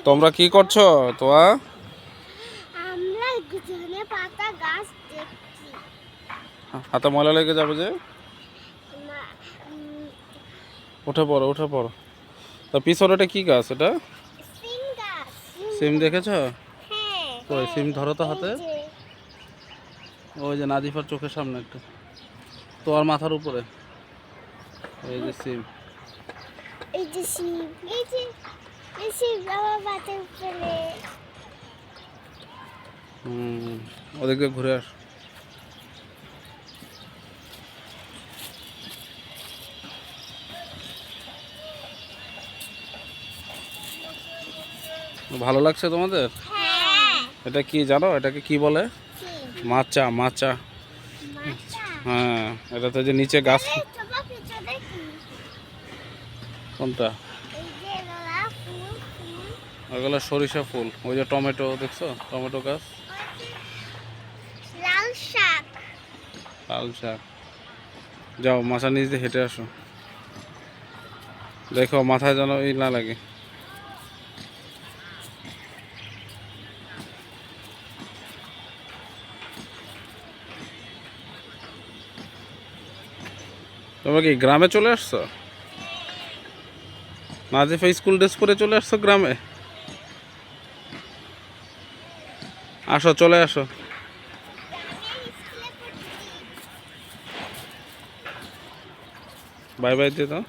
তোমরা কি করছো তোয়া? আমরা ধনে পাতা গাছ দেখছি। হাতে ময়লা লেগে যাবে যে। না, উঠে পড়ো উঠে পড়ো। তা পিছনেটা কি গাছ এটা? সিম গাছ। সিম দেখেছো? হ্যাঁ, কই সিম ধরো তো এই হাতে। যে ওই যে নাজিফার চোখের সামনে একটা, তোর মাথার উপরে এই যে সিম। এই যে সিম, এই সিম আমার মাথার উপরে। ওদিক দিয়ে ঘুরে আস। ভালো লাগছে তোমাদের? হ্যাঁ, এটা কি জানো, এটাকে কি বলে? কি? মাচা মাচা। মাচা। হ্যাঁ, এটাতে যে নিচে গাছ। এই তোমার পিছনে কি? কোনটা? এই যে লালা ফুল ফুল। ওগুলো সরিষা ফুল। ওই যে টমেটো দেখছো, টমেটো গাছ। লাল শাক। লাল শাক। যাও মাচার নিচ দিয়ে হেঁটে আসো, দেখো মাথায় যেন এই না লাগে। তোমরা কি গ্রামে চলে আসছো? নাজিফা স্কুল ড্রেস পরে চলে আসছো গ্রামে? আসো চলে আসো। আমি স্কুলে পড়ছি। বাই বাই দিয়ে দাও।